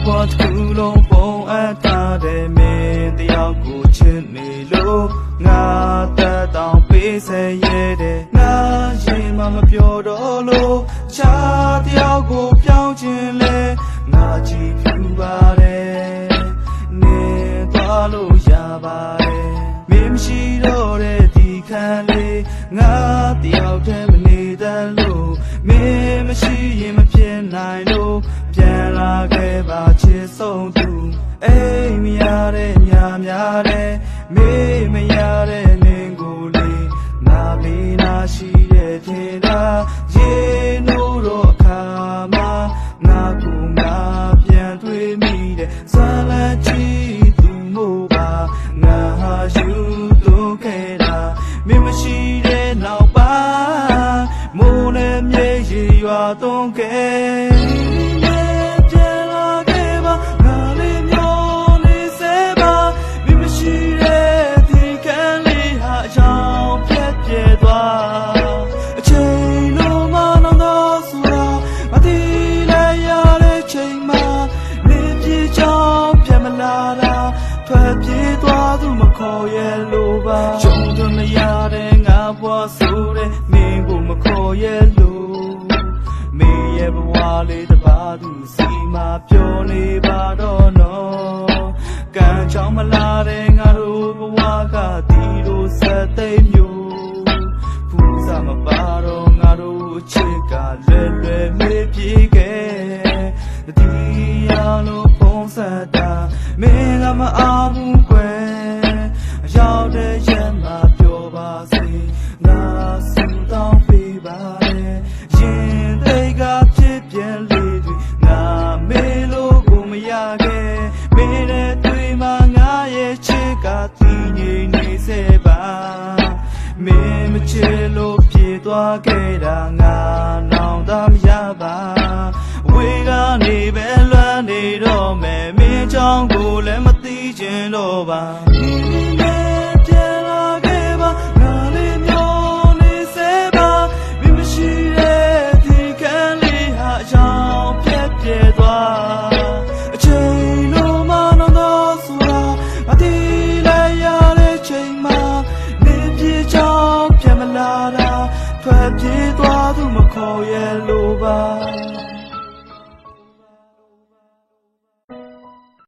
ဘွားတစ်ခုလုံးပုံအပ်ထားတဲ့မင်းတယောက်ကိုချစ်နေလို့ငါသက်တောင်ပေးဆဲရဲတဲ့ငါရင်မမပြောတော့လို့ချာတယောက်ကိုပြောင်းခြင်းလဲငါကြည့်ဖြူပါတယ်နေသွားလို့ရပါတယ်မင်းမရှိတော့တဲ့ဒီခံလေးငါတယောက်တည်းမနေတတ်လို့မင်းမရှိရင်မဖြစ်နိုင်လို့ပြန်လာခဲ့ပါချစ်ဆုံးသူအိမ်မရတဲ့ညများတဲ့မေးမရတဲ့နင်ကိုလေးငါလေးနာရှိတဲ့ထင်တာရေနိုးတော့အခါမှာငါကိုငါပြန်တွေ့မိတဲ့ဇာလန်ချီသူမို့ပါငါဟာယူတော့ခဲ့တာမင်းမရှိတဲ့နောက်ပါမိုးနဲ့မြေရီရွာသွန်းခဲ့ထွက်ပြေးသွားသူမခေါ်ရဲလို့ပါကြုံသွမရတဲ့ငါဘွားဆိုတဲ့မင်းကိုမခေါ်ရဲလို့မင်းရဲ့ဘဝလေးတပါးသူစီမှာပြောနေပါတော့နော်ကံချောင်းမလာတဲ့ငါတို့ဘဝကဒီလိုဆက်သိမ်းမျိုးပူစားမပါတော့ငါတို့ချစ်ကလွယ်လွယ်မေးပြေခဲ့ဒီရလို့ဖုံးဆက်တာမင်းကမအားဘူးကွယ်ရောက်တဲ့ရက်မှာပြောပါစေငါစူတောင်းပေးပါလေရင်သိကဖြစ်ပြန်လေတွေငါမေးလို့ကိုမရခဲ့မင်းနဲ့တွေ့မှငါရဲ့ချစ်ကတည်ငြိမ်နေစေပါမင်းမချစ်လို့ပြေးသွားခဲ့တာငါနောင်တမရပါဝေကနေပဲလွမ်းနေတော့မယ်မင်းချောင်းကိုလည်းမသိချင်တော့ပါပြန်လာခဲ့ပါငါလေးမျောနေစေပါမင်းမရှိတဲ့ဒီခံလေးဟာအကြောင်းပြက်ပြဲသွားအချိန်လုံးမနောင်တော့ဆိုတာအတီးလိုက်ရတဲ့ချိန်မှာမင်းပြေချောင်းပြန်မလာတာထွက်ပြေးသွားသူမခေါ်ရဲလို့